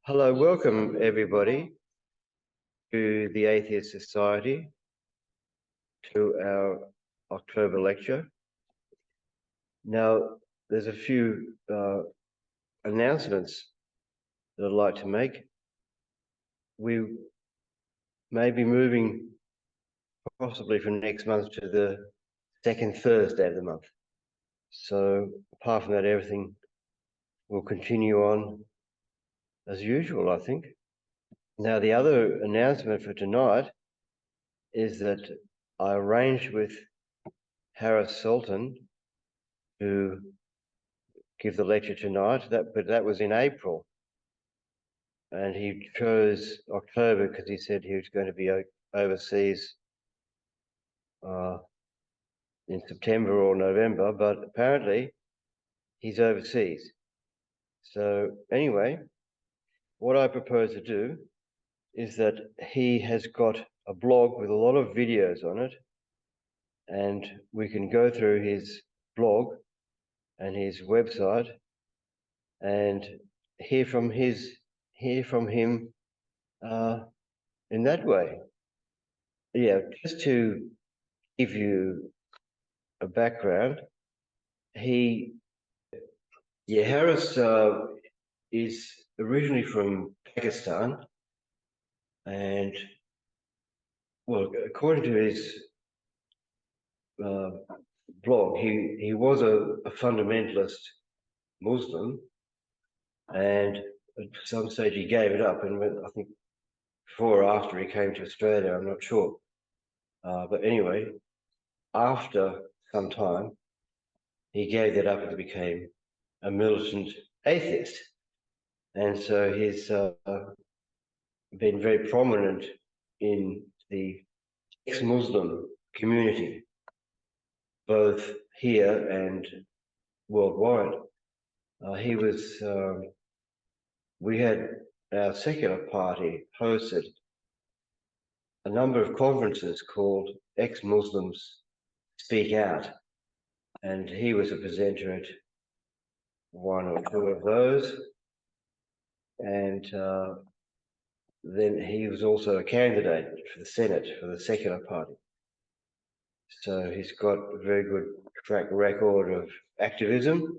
Hello, welcome everybody to the Atheist Society, to our October lecture. Now, there's a few announcements that I'd like to make. We may be moving possibly from next month to the second Thursday of the month. So apart from that, everything will continue on as usual, I think. Now, the other announcement for tonight is that I arranged with Harris Sultan to give the lecture tonight, but that was in April. And he chose October because he said he was going to be overseas in September or November, but apparently he's overseas. So anyway, what I propose to do is that he has got a blog with a lot of videos on it, and we can go through his blog and his website and hear from him in that way. Yeah, just to give you a background, Harris is originally from Pakistan, and well, according to his blog, he was a fundamentalist Muslim, and at some stage he gave it up, and I think before or after he came to Australia, I'm not sure. But anyway, after some time, he gave that up and became a militant atheist. And so he's been very prominent in the ex-Muslim community, both here and worldwide. We had our secular party hosted a number of conferences called Ex-Muslims Speak Out, and he was a presenter at one or two of those, and then he was also a candidate for the Senate for the secular party. So he's got a very good track record of activism,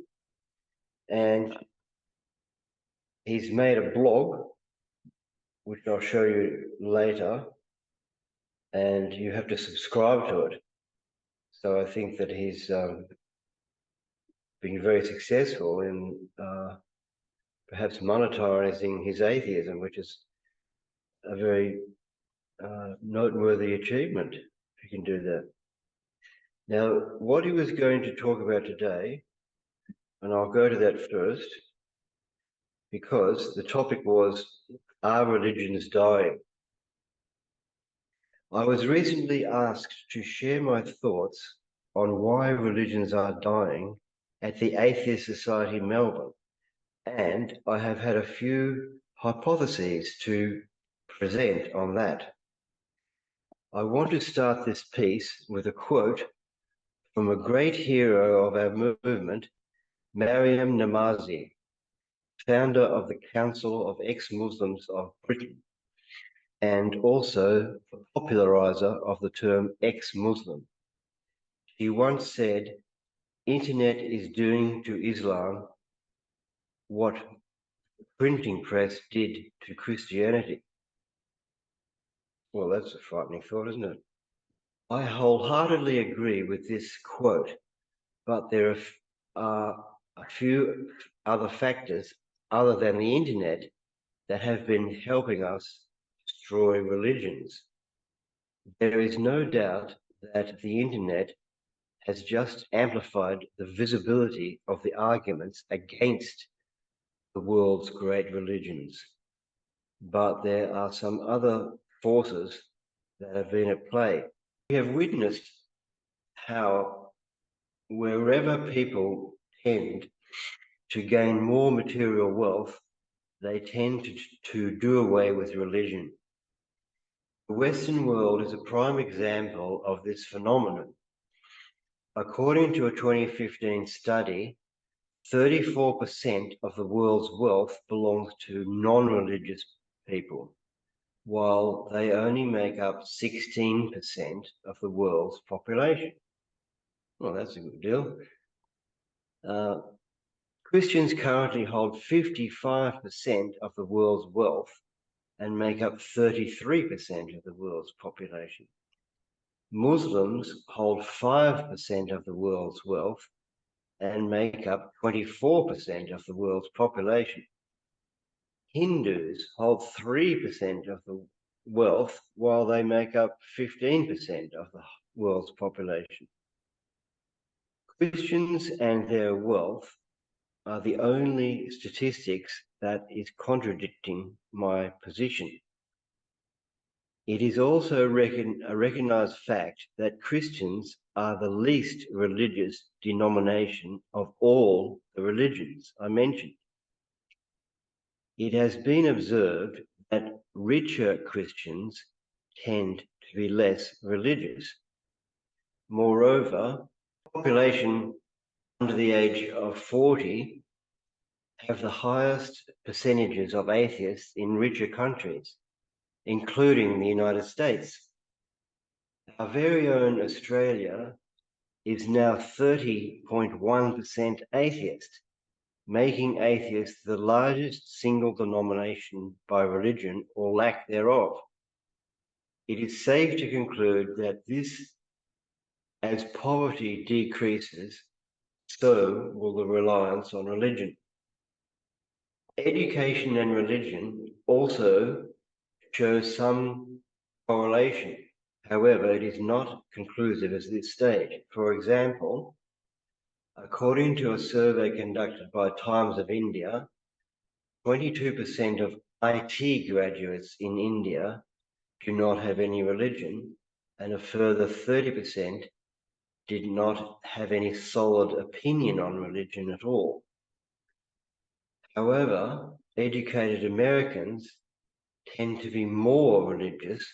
and he's made a blog, which I'll show you later, and you have to subscribe to it. So I think that he's been very successful in perhaps monetizing his atheism, which is a very noteworthy achievement if you can do that. Now, what he was going to talk about today, and I'll go to that first, because the topic was, are religions dying? I was recently asked to share my thoughts on why religions are dying at the Atheist Society Melbourne, and I have had a few hypotheses to present on that. I want to start this piece with a quote from a great hero of our movement, Maryam Namazi, founder of the Council of Ex-Muslims of Britain, and also the popularizer of the term ex-Muslim. She once said, "Internet is doing to Islam what the printing press did to Christianity." Well, that's a frightening thought, isn't it? I wholeheartedly agree with this quote, but there are a few other factors other than the internet that have been helping us destroy religions. There is no doubt that the internet has just amplified the visibility of the arguments against the world's great religions. But there are some other forces that have been at play. We have witnessed how wherever people tend to gain more material wealth, they tend to do away with religion. The Western world is a prime example of this phenomenon. According to a 2015 study, 34% of the world's wealth belongs to non-religious people, while they only make up 16% of the world's population. Well, that's a good deal. Christians currently hold 55% of the world's wealth and make up 33% of the world's population. Muslims hold 5% of the world's wealth and make up 24% of the world's population. Hindus hold 3% of the wealth, while they make up 15% of the world's population. Christians and their wealth are the only statistics that is contradicting my position. It is also a recognized fact that Christians are the least religious denomination of all the religions I mentioned. It has been observed that richer Christians tend to be less religious. Moreover, population under the age of 40 have the highest percentages of atheists in richer countries, including the United States. Our very own Australia is now 30.1% atheist, making atheists the largest single denomination by religion or lack thereof. It is safe to conclude that as poverty decreases, so will the reliance on religion. Education and religion also show some correlation. However, it is not conclusive at this stage. For example, according to a survey conducted by Times of India, 22% of IT graduates in India do not have any religion, and a further 30% did not have any solid opinion on religion at all. However, educated Americans tend to be more religious,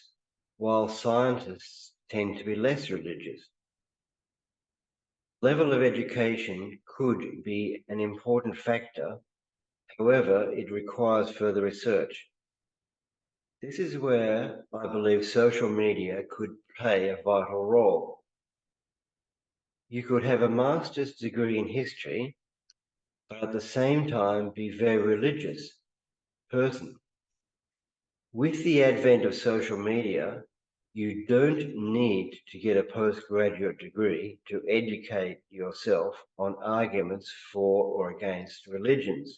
while scientists tend to be less religious. Level of education could be an important factor. However, it requires further research. This is where I believe social media could play a vital role. You could have a master's degree in history, but at the same time be a very religious person. With the advent of social media, you don't need to get a postgraduate degree to educate yourself on arguments for or against religions.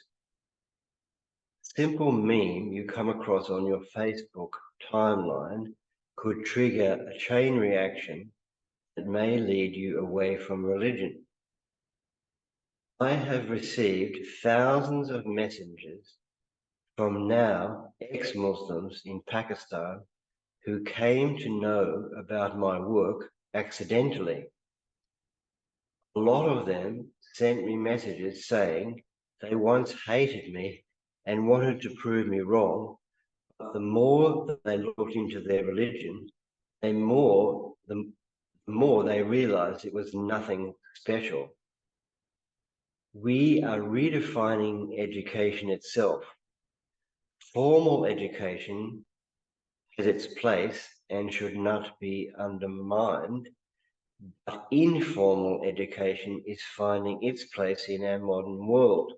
Simple meme you come across on your Facebook timeline could trigger a chain reaction that may lead you away from religion. I have received thousands of messages from now ex-Muslims in Pakistan who came to know about my work accidentally. A lot of them sent me messages saying they once hated me and wanted to prove me wrong, but the more that they looked into their religion, the more they realized it was nothing special. We are redefining education itself. Formal education has its place and should not be undermined, but informal education is finding its place in our modern world.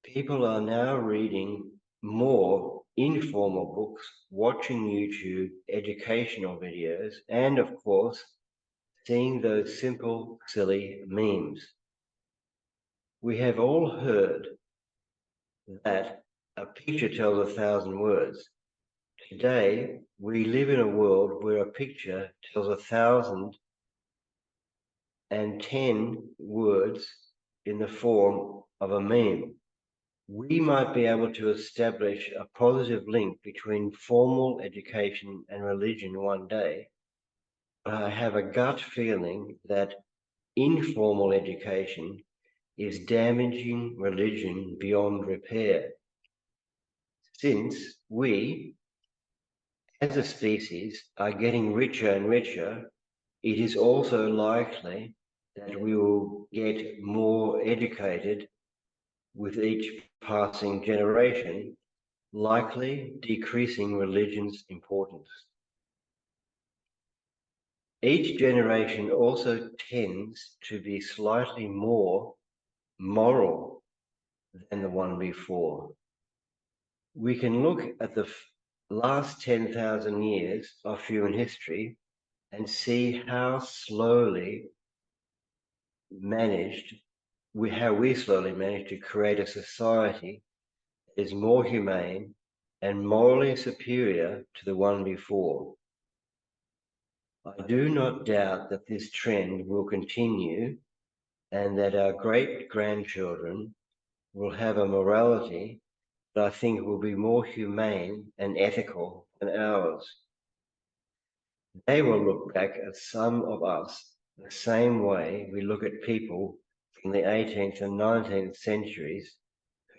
People are now reading more informal books, watching YouTube educational videos, and of course, seeing those simple, silly memes. We have all heard that a picture tells 1,000 words. Today, we live in a world where a picture tells 1,010 words in the form of a meme. We might be able to establish a positive link between formal education and religion one day, but I have a gut feeling that informal education is damaging religion beyond repair. Since we, as a species, are getting richer and richer, it is also likely that we will get more educated with each passing generation, likely decreasing religion's importance. Each generation also tends to be slightly more moral than the one before. We can look at the last 10,000 years of human history and see how slowly we slowly managed to create a society that is more humane and morally superior to the one before. I do not doubt that this trend will continue and that our great-grandchildren will have a morality that I think will be more humane and ethical than ours. They will look back at some of us the same way we look at people from the 18th and 19th centuries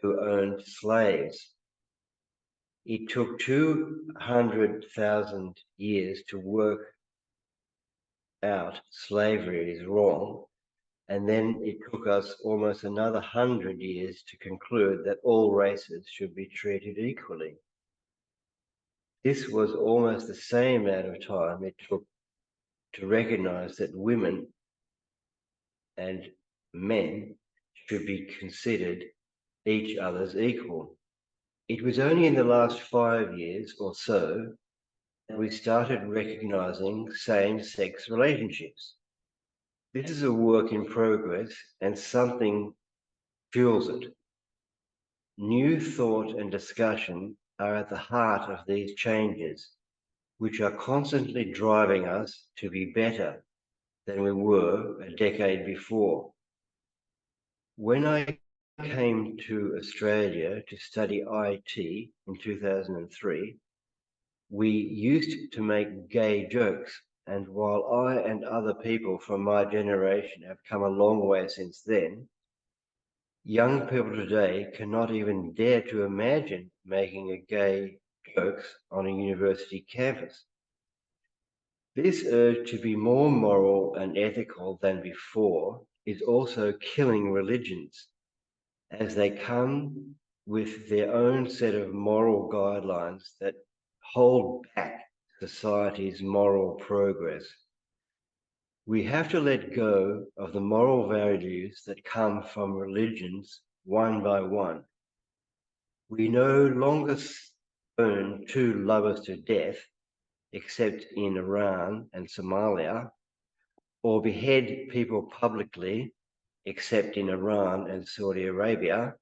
who owned slaves. It took 200,000 years to work out slavery is wrong, and then it took us almost another 100 years to conclude that all races should be treated equally. This was almost the same amount of time it took to recognize that women and men should be considered each other's equal. It was only in the last 5 years or so that we started recognizing same-sex relationships. This is a work in progress and something fuels it. New thought and discussion are at the heart of these changes, which are constantly driving us to be better than we were a decade before. When I came to Australia to study IT in 2003, we used to make gay jokes, and while I and other people from my generation have come a long way since then, young people today cannot even dare to imagine making a gay jokes on a university campus. This urge to be more moral and ethical than before is also killing religions, as they come with their own set of moral guidelines that hold back society's moral progress. We have to let go of the moral values that come from religions one by one. We no longer stone two lovers to death, except in Iran and Somalia, or behead people publicly, except in Iran and Saudi Arabia.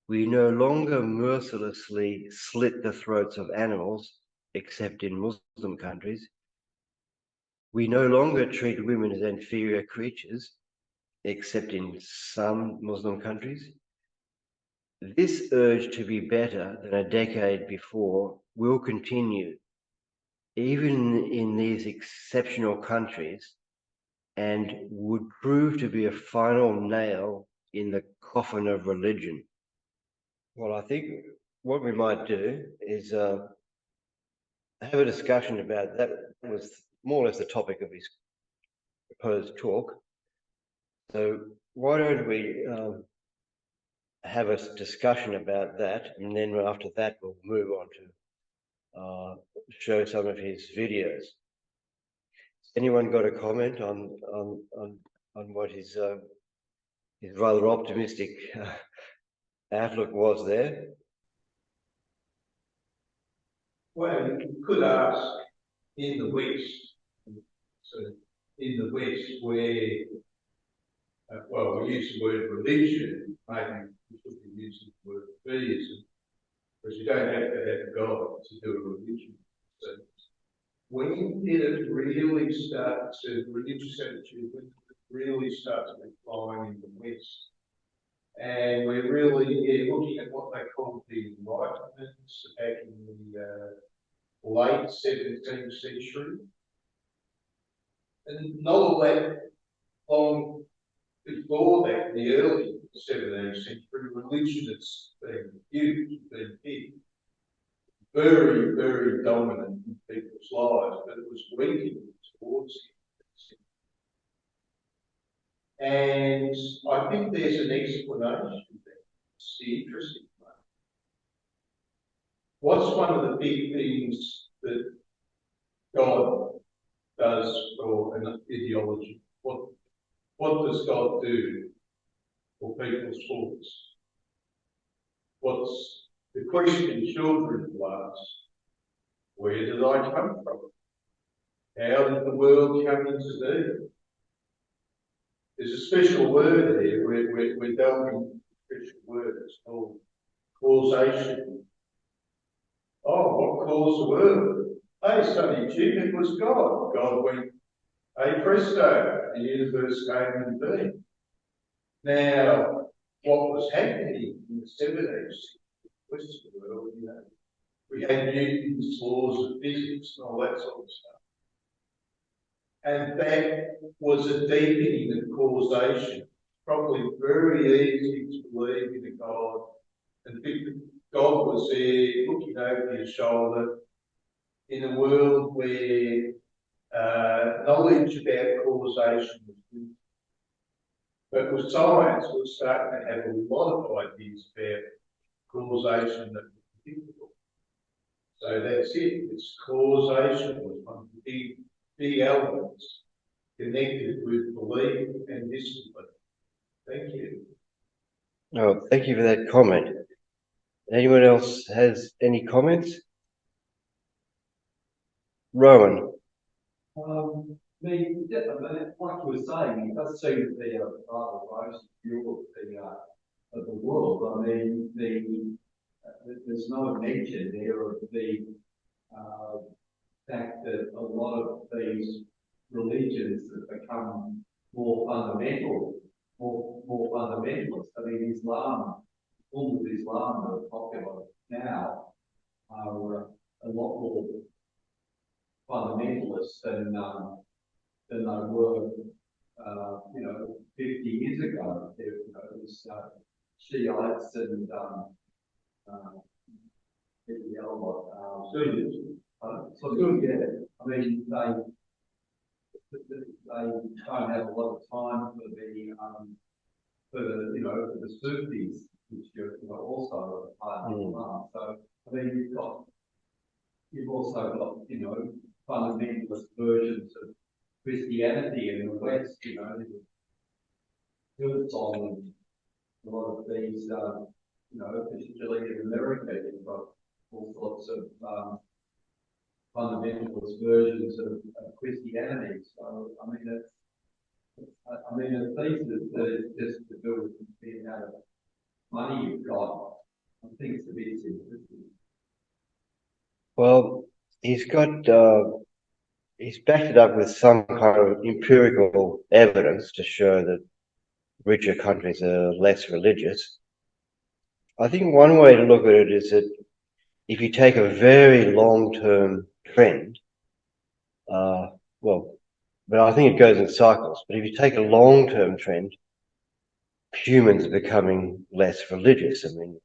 We no longer mercilessly slit the throats of animals, except in Muslim countries. We no longer treat women as inferior creatures, except in some Muslim countries. This urge to be better than a decade before will continue, even in these exceptional countries, and would prove to be a final nail in the coffin of religion. Well, I think what we might do is have a discussion about that. That was more or less the topic of his proposed talk. So why don't we have a discussion about that, and then after that we'll move on to show some of his videos. Anyone got a comment on what his rather optimistic outlook was there? Well, you could ask in the West, so in the West where, well, we use the word religion, maybe we should be using the word theism, because you don't have to have God to do a religion. So when did it really start to, religious attitude, when did it really start to decline in the West? And we're really looking at what they call the Enlightenment back in the late 17th century. And not all that long before that, in the early 17th century, religion has been huge, been big, very, very dominant in people's lives, but it was weakening towards it. And I think there's an explanation there. It's the interesting one. What's one of the big things that God does for an ideology? What does God do for people's thoughts? What's the question children will ask? Where did I come from? How did the world come into being? There's a special word here. We're delving a special word. It's called causation. Oh, what caused the world? Hey, Sonny Jim, it was God. God went, hey, presto, the universe came into being. Now, what was happening in the 70s, Western world, we had Newton's laws of physics and all that sort of stuff. And that was a deepening of causation. Probably very easy to believe in a God and think that God was there looking over your shoulder in a world where knowledge about causation was good. But with science, we're starting to have a lot of ideas about causation that was difficult. So that's it. It's causation was one of the big elements connected with belief and discipline. Thank you. Oh, thank you for that comment. Anyone else has any comments? Rowan. Like you were saying, it does seem to be a rather rosy view of the world. I mean, there's no mention there of the fact that a lot of these religions have become more fundamental, more fundamentalist. I mean, Islam, forms of Islam that are popular now are a lot more fundamentalist than they were, 50 years ago. There was Shiites and the other one, Sunnis. So yeah, I mean they don't have a lot of time for the Sufis, which are also a part of Islam. So I mean you've also got fundamentalist versions of Christianity in the West. Built on a lot of these, particularly in America, you've got all sorts of fundamentalist versions of Christianity. So I mean, a thesis that is just to do with the amount of money you've got, I think it's a bit simplistic. Well, he's backed it up with some kind of empirical evidence to show that richer countries are less religious. I think one way to look at it is that if you take a very long-term trend, but I think it goes in cycles, but if you take a long-term trend, humans are becoming less religious. I mean,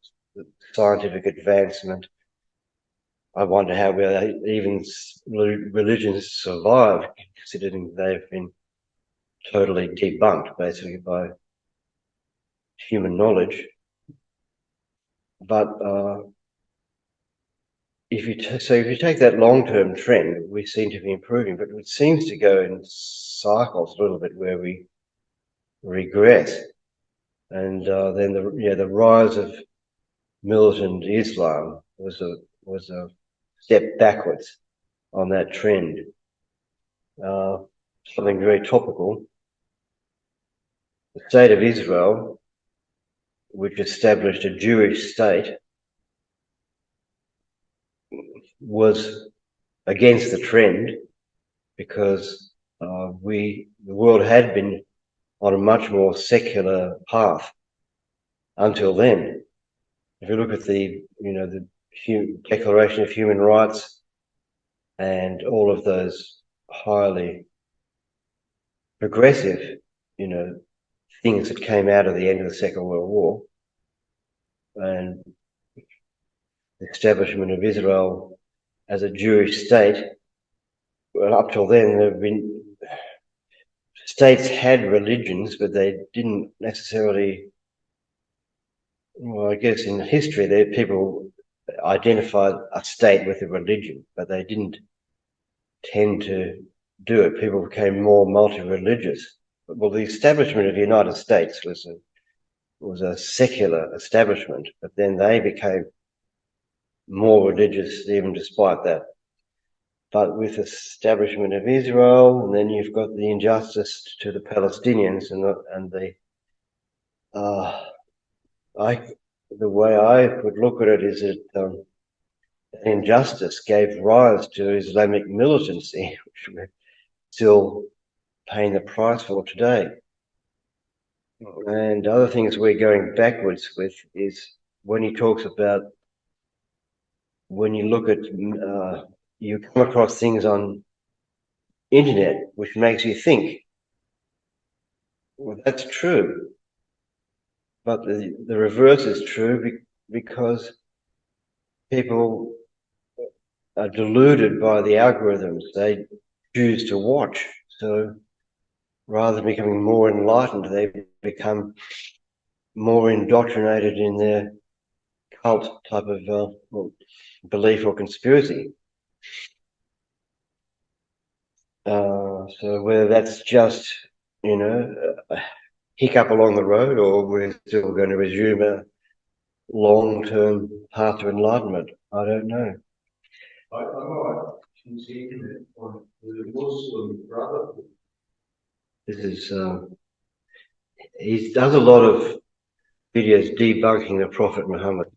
scientific advancement, I wonder how even religions survive, considering they've been totally debunked, basically, by human knowledge. But if you take that long-term trend, we seem to be improving, but it seems to go in cycles a little bit where we regress, and then the rise of militant Islam was a step backwards on that trend. Something very topical. The state of Israel, which established a Jewish state, was against the trend because the world had been on a much more secular path until then. If you look at the Declaration of Human Rights and all of those highly progressive, things that came out of the end of the Second World War and the establishment of Israel as a Jewish state, well, up till then there have been states had religions, but they didn't necessarily. Well, I guess in history, there people identified a state with a religion, but they didn't tend to do it. People became more multi-religious. Well, the establishment of the United States was a secular establishment, but then they became more religious even despite that. But with the establishment of Israel, and then you've got the injustice to the Palestinians the way I would look at it is that injustice gave rise to Islamic militancy, which we're still paying the price for today. And other things we're going backwards with is when he talks about when you look at you come across things on internet which makes you think, well, that's true, but the reverse is true because people are deluded by the algorithms they choose to watch. So rather than becoming more enlightened, they become more indoctrinated in their cult type of belief or conspiracy. So whether that's just, a hiccup along the road, or we're still going to resume a long-term path to enlightenment, I don't know. I might continue it on the Muslim Brotherhood. This is he does a lot of videos debunking the Prophet Muhammad.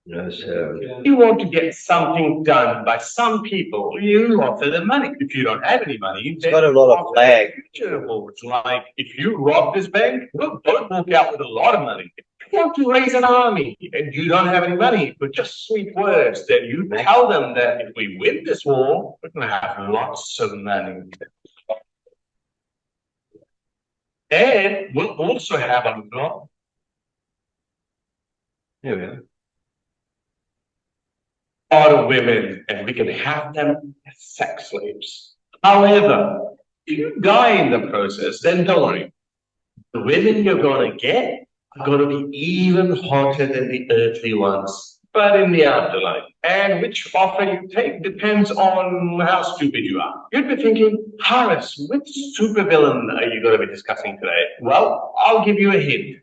So you want to get something done by some people, you offer them money. If you don't have any money, it's got a lot of flag. It's like if you rob this bank, we'll both walk out with a lot of money. If you want to raise an army and you don't have any money, but just sweet words, then you tell them that if we win this war, we're going to have lots of money. And we'll also have a lot. Here we are. Of women, and we can have them as sex slaves. However, if you die in the process, then don't worry. The women you're going to get are going to be even hotter than the earthly ones, but in the afterlife. And which offer you take depends on how stupid you are. You'd be thinking, Harris, which supervillain are you going to be discussing today? Well, I'll give you a hint.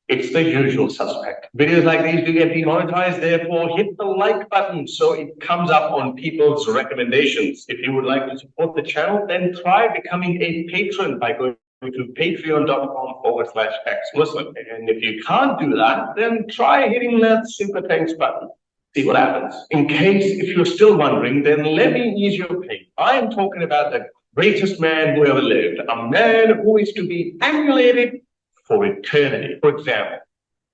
It's the usual suspect. Videos like these do get demonetized, therefore hit the like button so it comes up on people's recommendations. If you would like to support the channel, then try becoming a patron by going to patreon.com/xmuslim. And if you can't do that, then try hitting that super thanks button. See what happens. In case if you're still wondering, then let me ease your pain. I am talking about the greatest man who ever lived, a man who is to be emulated for eternity. For example,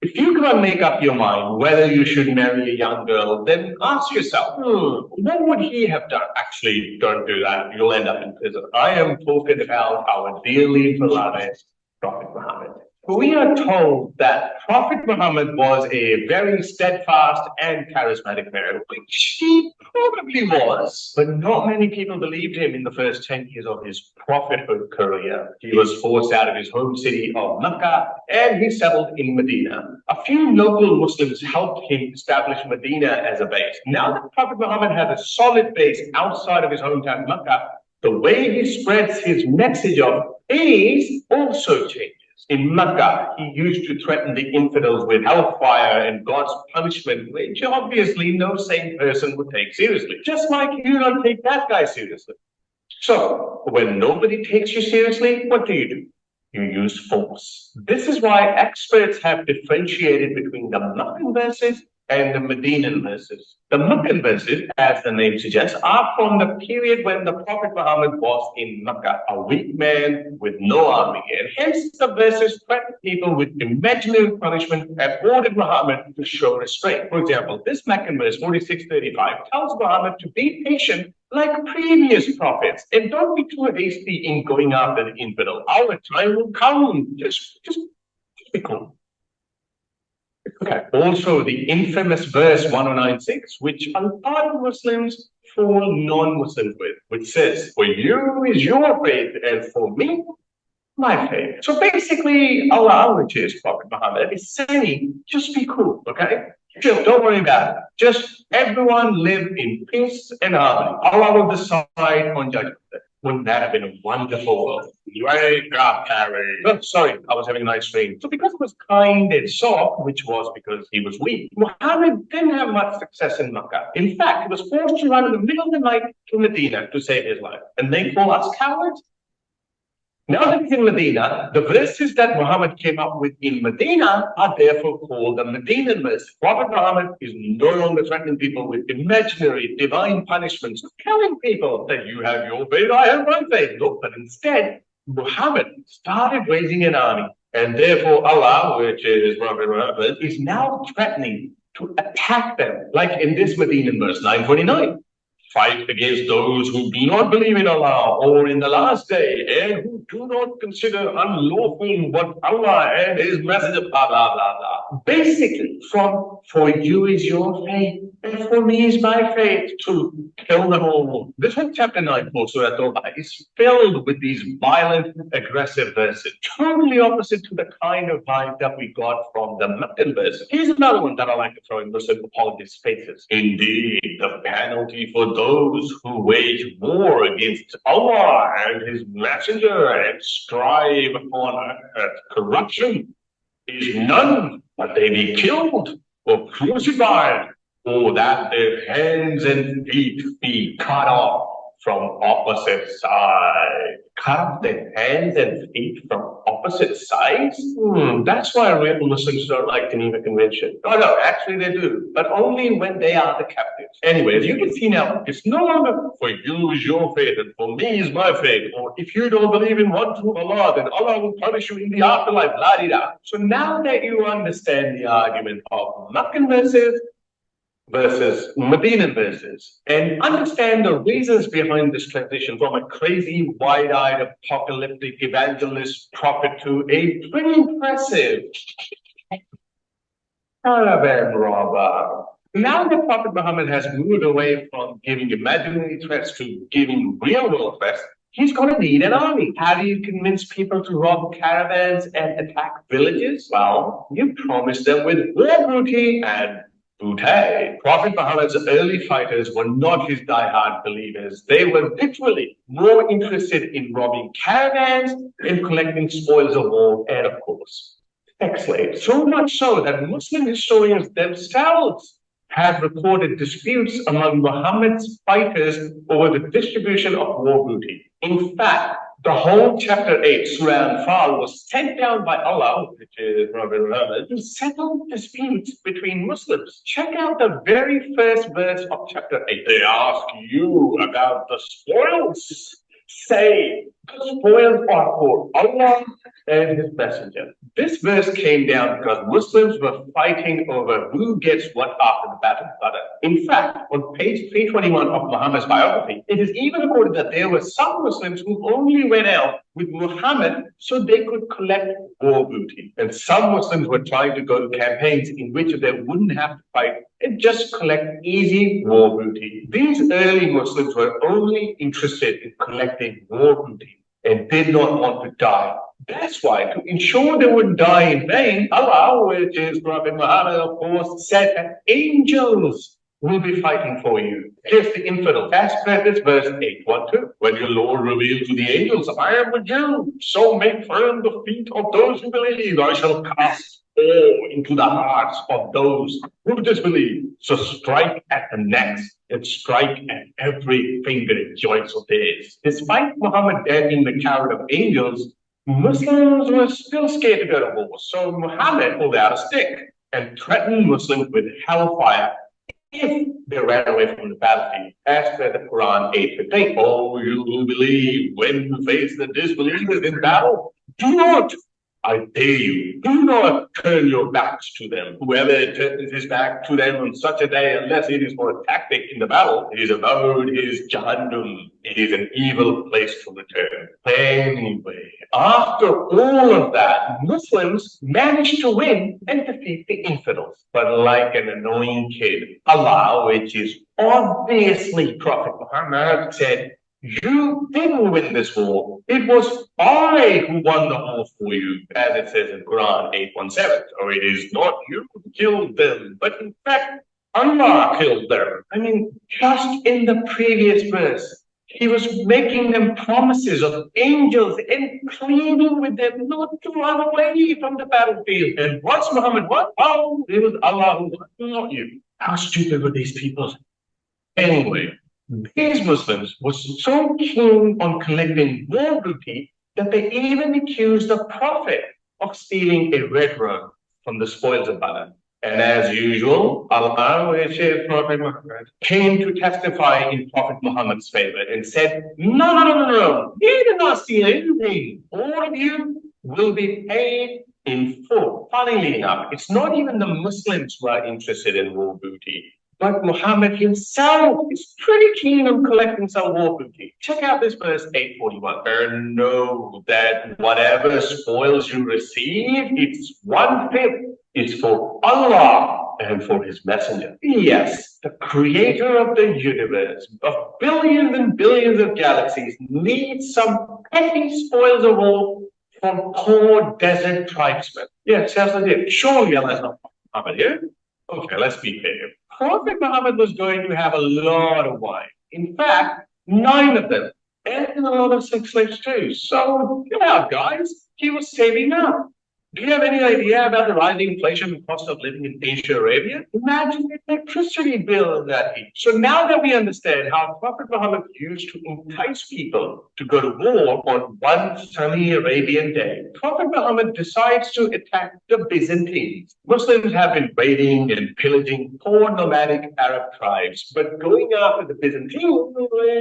if you can't make up your mind whether you should marry a young girl, then ask yourself, what would he have done? Actually, don't do that. You'll end up in prison. I am talking about our dearly beloved Prophet Muhammad. We are told that Prophet Muhammad was a very steadfast and charismatic man, which he probably was, but not many people believed him in the first 10 years of his prophethood career. He was forced out of his home city of Mecca, and he settled in Medina. A few local Muslims helped him establish Medina as a base. Now that Prophet Muhammad has a solid base outside of his hometown Mecca, the way he spreads his message of peace also changes. In Mecca, he used to threaten the infidels with hellfire and God's punishment, which obviously no sane person would take seriously. Just like you don't take that guy seriously. So, when nobody takes you seriously, what do? You use force. This is why experts have differentiated between the Meccan verses and the Medinan verses. The Meccan verses, as the name suggests, are from the period when the Prophet Muhammad was in Mecca, a weak man with no army, and hence the verses threatened people with imaginary punishment and ordered Muhammad to show restraint. For example, this Meccan verse 46:35 tells Muhammad to be patient like previous prophets, and don't be too hasty in going after the infidel. Our time will come. Just be cool. Okay. Also, the infamous verse 1096, which a lot of Muslims fool non-Muslims with, which says, "For you is your faith, and for me my faith. So basically, Allah, which is Prophet Muhammad, is saying, just be cool, okay? Chill, don't worry about it. Just everyone live in peace and harmony. Allah will decide on judgment day. Wouldn't that have been a wonderful world? Wake up, Harry. Oh, sorry, I was having a nice dream. So because he was kind and soft, which was because he was weak, Muhammad didn't have much success in Makkah. In fact, he was forced to run in the middle of the night to Medina to save his life. And they call us cowards? Now that he's in Medina, the verses that Muhammad came up with in Medina are therefore called the Medinan verse. Prophet Muhammad is no longer threatening people with imaginary divine punishments, telling people that you have your faith, I have my faith. No, but instead, Muhammad started raising an army. And therefore Allah, which is Prophet Muhammad, is now threatening to attack them, like in this Medinan verse 929. Fight against those who do not believe in Allah or in the last day and who do not consider unlawful what Allah and His Messenger, blah, blah, blah, blah. Basically, from for you is your faith and for me is my faith to kill them all. This whole chapter 9 of Surah At-Tawbah is filled with these violent, aggressive verses, totally opposite to the kind of vibe that we got from the Meccan verses. Here's another one that I like to throw in Muslim apologists' faces. Indeed, the penalty for those who wage war against Allah and His Messenger and strive upon earth corruption is none but they be killed or crucified, or that their hands and feet be cut off from opposite sides. Cut off their hands and feet from opposite sides? That's why real Muslims don't like Geneva Convention. No, actually they do, but only when they are the captives. Anyway, as you can see now, it's no longer for you is your faith and for me is my faith, or if you don't believe in one true Allah, then Allah will punish you in the afterlife, la-di-da. So now that you understand the argument of Meccan verses Medinan verses, and understand the reasons behind this transition from a crazy, wide-eyed, apocalyptic evangelist prophet to a pretty impressive caravan robber. Now that Prophet Muhammad has moved away from giving imaginary threats to giving real-world threats, he's going to need an army. How do you convince people to rob caravans and attack villages? Well, you promise them with war booty and booty. Prophet Muhammad's early fighters were not his diehard believers. They were literally more interested in robbing caravans and collecting spoils of war and, of course, sex slaves. So much so that Muslim historians themselves have recorded disputes among Muhammad's fighters over the distribution of war booty. In fact, the whole chapter 8, Surah Anfal, was sent down by Allah, which is Prophet Muhammad, to settle disputes between Muslims. Check out the very first verse of chapter 8. They ask you about the spoils. Say, the spoils are for Allah and His Messenger. This verse came down because Muslims were fighting over who gets what after the Battle of Badr. In fact, on page 321 of Muhammad's biography, it is even recorded that there were some Muslims who only went out with Muhammad so they could collect war booty. And some Muslims were trying to go to campaigns in which they wouldn't have to fight and just collect easy war booty. These early Muslims were only interested in collecting war booty and did not want to die. That's why, to ensure they would die in vain, Allah, which is Prophet Muhammad, of course, said that angels will be fighting for you. Here's the infidel. As per this verse 8:12, when your Lord revealed to the angels, I am with you, so make firm the feet of those who believe. I shall cast awe into the hearts of those who disbelieve. So strike at the necks and strike at every finger and joints of theirs. Despite Muhammad damning the coward of angels, Muslims were still scared to go to war. So Muhammad pulled out a stick and threatened Muslims with hellfire if they ran away from the battlefield. As per the Quran 8:15, oh, you who believe, when you face the disbelievers in battle, do not, I dare you, do not turn your backs to them. Whoever turns his back to them on such a day, unless it is for a tactic in the battle, his abode is Jahannam. It is an evil place to return. Anyway, after all of that, Muslims managed to win and defeat the infidels. But like an annoying kid, Allah, which is obviously Prophet Muhammad, said, You didn't win this war. It was I who won the war for you, as it says in Quran 8:17. So it is not you who killed them, but in fact, Allah killed them. I mean, just in the previous verse, he was making them promises of angels and pleading with them not to run away from the battlefield. And what's Muhammad? What? Oh, it was Allah who won, not you. How stupid were these people? Anyway, these Muslims were so keen on collecting war booty that they even accused the Prophet of stealing a red rug from the spoils of Badr. And as usual, Allah, which is Prophet Muhammad, came to testify in Prophet Muhammad's favor and said, no, you did not steal anything. All of you will be paid in full. Funnily enough, it's not even the Muslims who are interested in war booty. But Muhammad himself is pretty keen on collecting some war booty. Check out this verse 841. And know that whatever spoils you receive, it's 1/5 is for Allah and for his messenger. Yes, the creator of the universe, of billions and billions of galaxies, needs some petty spoils of war from poor desert tribesmen. Yes, yes, I did. Surely Allah is not Muhammad here. Okay, let's be fair. Prophet Muhammad was going to have a lot of wine. In fact, 9 of them, and a lot of sex slaves too. So, get out, guys. He was saving up. Do you have any idea about the rising inflation and cost of living in Asia Arabia? Imagine the electricity bill in that heat. So now that we understand how Prophet Muhammad used to entice people to go to war on one sunny Arabian day, Prophet Muhammad decides to attack the Byzantines. Muslims have been raiding and pillaging poor nomadic Arab tribes, but going after the Byzantines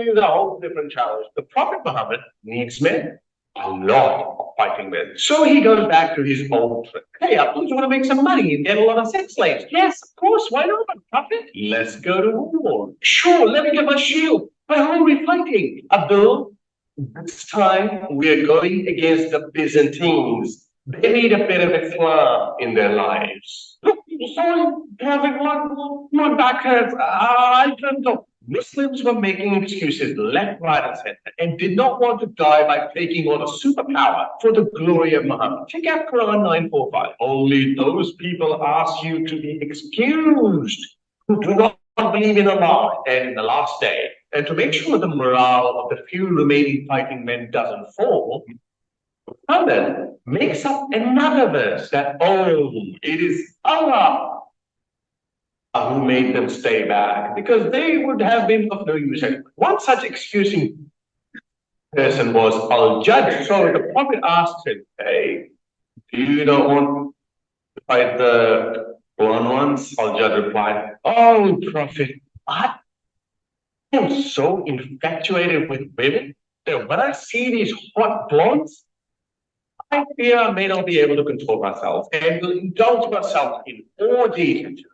is a whole different challenge. The Prophet Muhammad needs men. A lot of fighting men. So he goes back to his old trick. Hey, I thought you want to make some money and get a lot of sex slaves. Yes, of course. Why not, Prophet? Let's go to war. Sure, let me get my shield. Why are we fighting? Abdul, this time we're going against the Byzantines. They need a bit of Islam in their lives. Look, sorry, having one backhands. I don't know. Muslims were making excuses left, right, and center and did not want to die by taking on a superpower for the glory of Muhammad. Check out Quran 9:45. Only those people ask you to be excused who do not believe in Allah and in the last day. And to make sure the morale of the few remaining fighting men doesn't fall, Muhammad makes up another verse that, it is Allah who made them stay back, because they would have been of no use. One such excusing person was Al-Judge. So the Prophet asked him, hey, do you not want to fight the blonde ones? Al-Judge replied, oh, Prophet, I am so infatuated with women that when I see these hot blondes, I fear I may not be able to control myself and will indulge myself in orgies.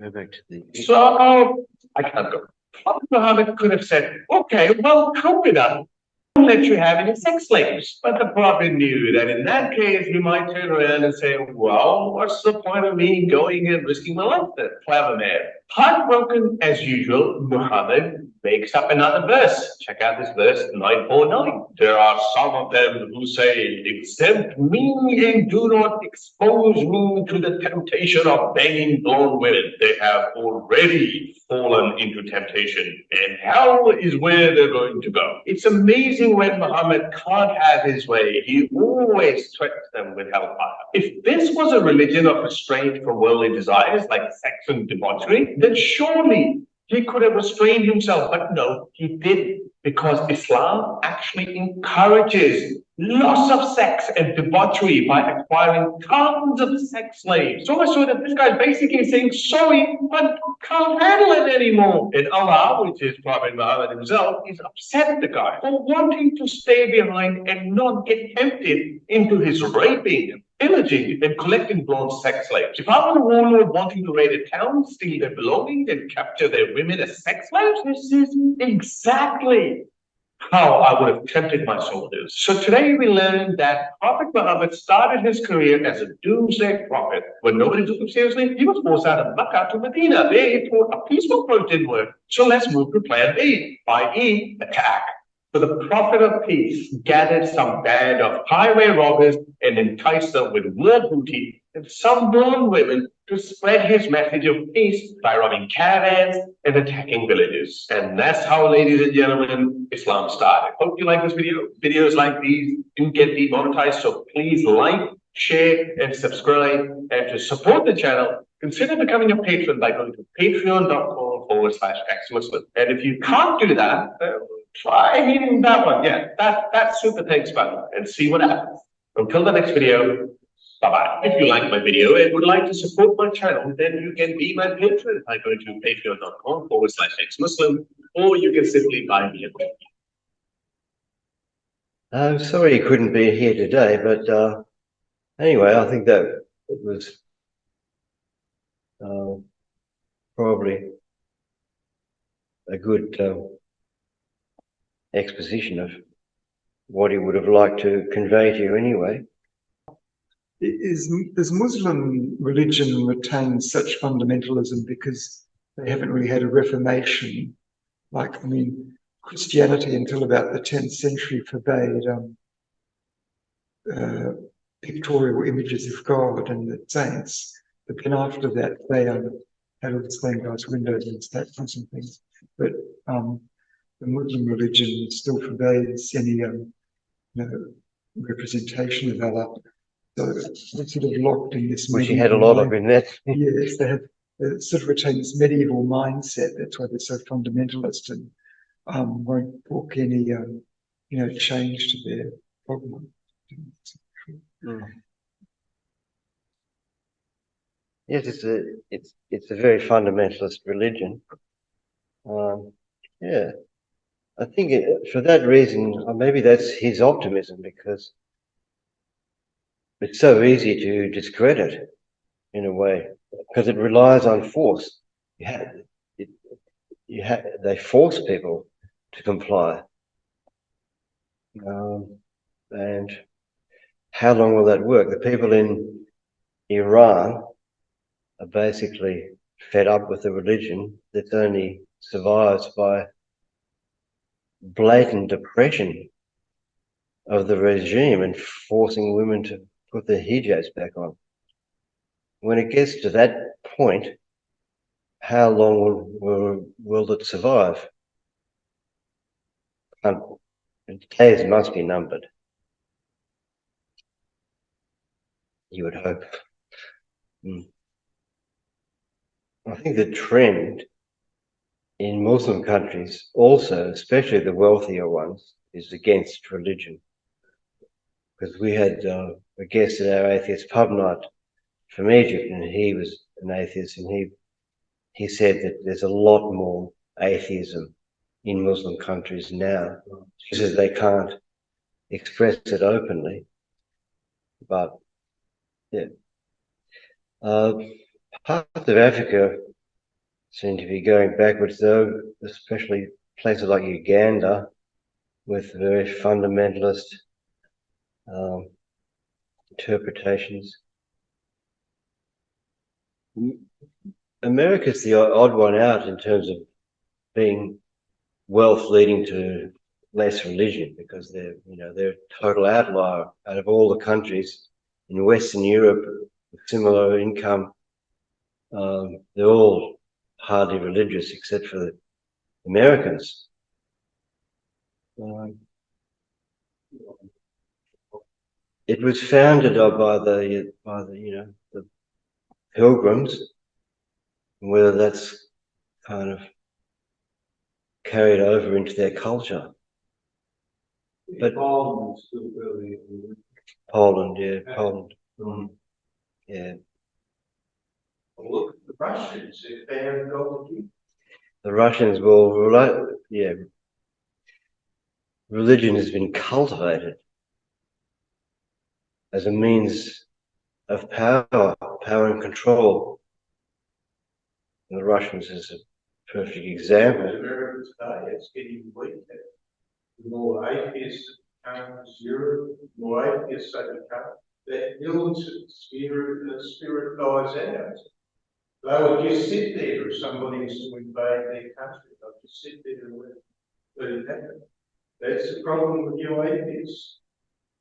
Go back to the. So I can't go. Prophet Muhammad could have said, okay, well, come with us. I'll let you have any sex slaves. But the Prophet knew that in that case, he might turn around and say, well, what's the point of me going and risking my life then? Clever man. Heartbroken as usual, Muhammad makes up another verse. Check out this verse 949. There are some of them who say, exempt me and do not expose me to the temptation of banging blonde women. They have already fallen into temptation, and hell is where they're going to go. It's amazing when Muhammad can't have his way, he always threatens them with hellfire. If this was a religion of restraint from worldly desires like sex and debauchery, then surely he could have restrained himself, but no, he didn't, because Islam actually encourages loss of sex and debauchery by acquiring tons of sex slaves. So much so that this guy's basically saying, sorry, but can't handle it anymore. And Allah, which is Prophet Muhammad himself, is upset at the guy for wanting to stay behind and not get tempted into his raping, pillaging, and collecting blonde sex slaves. If I were a warlord wanting to raid a town, steal their belongings, and capture their women as sex slaves, this is exactly how I would have tempted my soldiers. So today we learned that Prophet Muhammad started his career as a doomsday prophet. When nobody took him seriously, he was forced out of Mecca to Medina. There he thought a peaceful approach didn't work. So let's move to plan B, i.e. attack. So the prophet of peace gathered some band of highway robbers and enticed them with more booty and some born women to spread his message of peace by robbing caravans and attacking villages. And that's how, ladies and gentlemen, Islam started. Hope you like this video. Videos like these do get demonetized, so please like, share, and subscribe. And to support the channel, consider becoming a patron by going to patreon.com/ex-Muslim. And if you can't do that, try hitting that one. Yeah, that super thanks button and see what happens. Until the next video, bye-bye. If you like my video and would like to support my channel, then you can be my patron by going to patreon.com/ex-Muslim, or you can simply buy me a coffee. I'm sorry he couldn't be here today, but anyway, I think that it was probably a good exposition of what he would have liked to convey to you anyway. Does Muslim religion retain such fundamentalism because they haven't really had a reformation? Like, I mean, Christianity until about the 10th century forbade pictorial images of God and the saints, but then after that they had all the stained glass windows and statues and things. But the Muslim religion still forbids any representation of Allah. So they're sort of locked in this. Which he had a lot of in that. Yes, they have sort of retained this medieval mindset. That's why they're so fundamentalist and won't book any change to their dogma. Yes, it's a very fundamentalist religion. Yeah, I think for that reason, maybe that's his optimism, because it's so easy to discredit in a way, because it relies on force. They force people to comply, and how long will that work? The people in Iran are basically fed up with the religion that only survives by blatant oppression of the regime and forcing women to put their hijabs back on. When it gets to that point, how long will it survive? Days must be numbered, you would hope. I think the trend in Muslim countries also, especially the wealthier ones, is against religion. Because we had a guest at our atheist pub night from Egypt, and he was an atheist, and he said that there's a lot more atheism in Muslim countries now. He says they can't express it openly, but yeah. Parts of Africa seem to be going backwards, though, especially places like Uganda, with very fundamentalist interpretations. America's the odd one out in terms of being wealth leading to less religion, because they're a total outlier out of all the countries in Western Europe with similar income. They're all hardly religious except for the Americans. It was founded by the Pilgrims, and whether that's kind of carried over into their culture. But Poland is still fairly Poland, yeah, Poland. Yeah. Well, look at the Russians, if they haven't got the key. The Russians will religion has been cultivated as a means of power and control. And the Russians is a perfect example. America's today, it's getting weaker. The more atheists come to Europe, the more atheists they become, that militant spirit dies out. They would just sit there if somebody was to invade their country. They'd just sit there and let it happen. That's the problem with your atheists.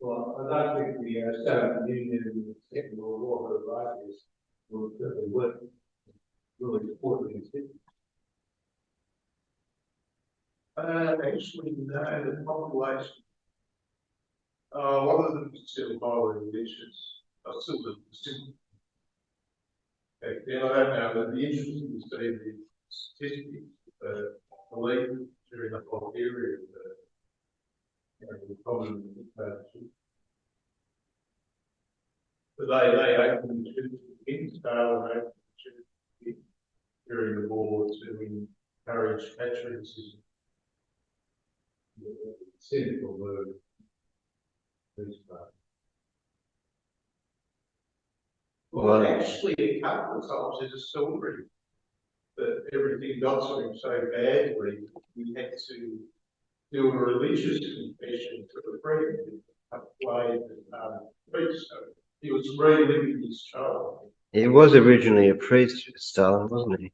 Well, I don't think the Soviet Union and the Second World War were right. They weren't really supporting this. Actually, no, the population, a lot of them are still highly religious. Still, back then, I don't know, but the interesting to see the statistics, belief during the whole period of the common dictatorship. But they opened the church in scale and opened the church during the war to encourage patriotism. Cynical word. Well, actually, a couple of times there's a story that everything got to him so badly, we had to do a religious confession to the friend, way priest. So he was reliving his child. He was originally a priest, Stalin, wasn't he?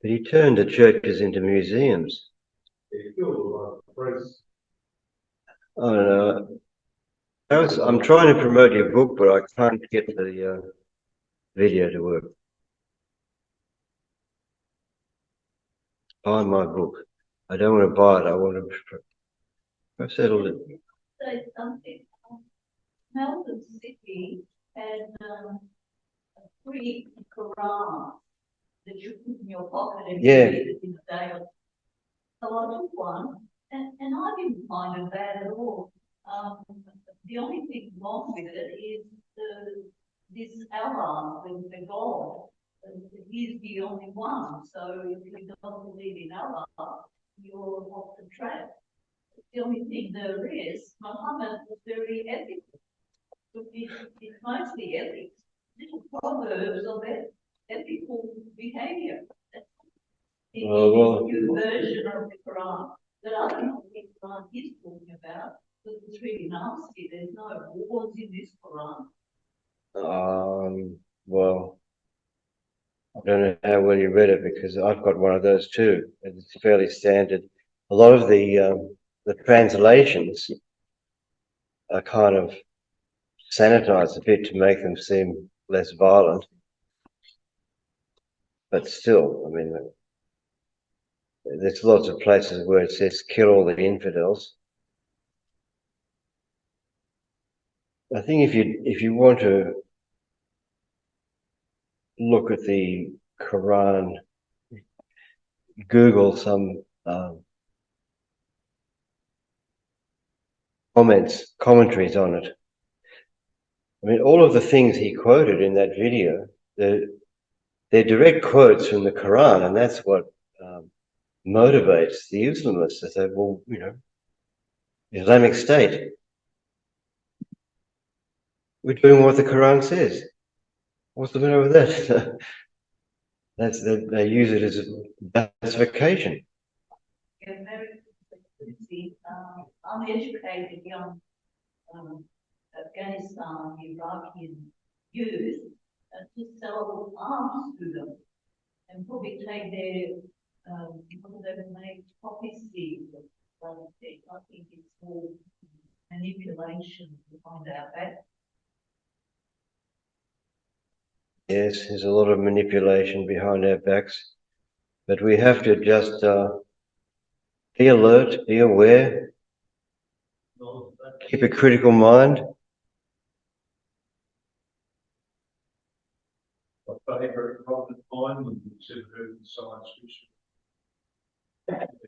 But he turned the churches into museums. He killed a lot of priests. I don't know. I'm trying to promote your book, but I can't get the video to work. Buy my book. I don't want to buy it. I want to. I've settled it. Say something. Melbourne City had a free Quran that you put in your pocket and you read it in a day. So I took one, and I didn't find it bad at all. The only thing wrong with it is this Allah, the God. He's the only one. So if you don't believe in Allah, you're off the track. The only thing there is, Muhammad was very ethical. It's mostly ethics, little proverbs of ethical behavior. It's a new version of the Quran that I don't know what the Quran is talking about, but it's really nasty. There's no wars in this Quran. Well, I don't know how well you read it because I've got one of those too. It's fairly standard. A lot of the translations are kind of sanitized a bit to make them seem less violent. But still, I mean, there's lots of places where it says kill all the infidels. I think if you want to look at the Quran, Google some commentaries on it. I mean, all of the things he quoted in that video, they're direct quotes from the Quran, and that's what motivates the Islamists to say, well, you know, Islamic State, we're doing what the Quran says. What's the matter with that? They use it as a justification. Yeah, very uneducated young Afghanistan, Iraqi youth to sell arms to them and probably take their what they make poppy seeds. I think it's all manipulation behind our back. Yes, there's a lot of manipulation behind our backs, but we have to just be alert, be aware, keep a critical mind. My favourite prophet line was in science fiction.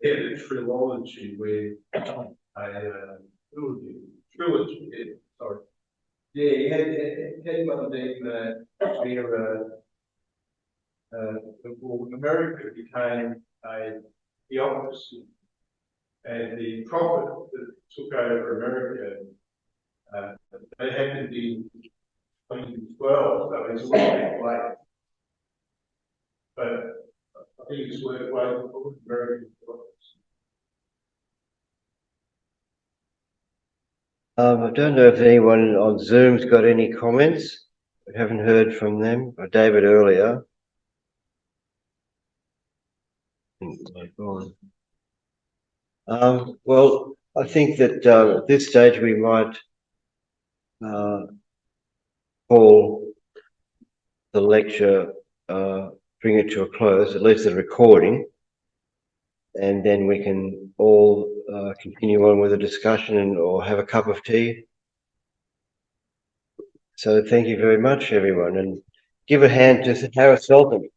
They had a trilogy where trilogy, yeah, sorry. Yeah, he had one of them where America became a theocracy, and the prophet that took over America, they happened in 2012, so it's a little bit late. But I think it's worthwhile for American prophets. I don't know if anyone on Zoom's got any comments. We haven't heard from them. Or David earlier. Well, I think that at this stage we might call the lecture, bring it to a close, at least the recording, and then we can all continue on with the discussion or have a cup of tea. So thank you very much, everyone, and give a hand to Harris Sultan.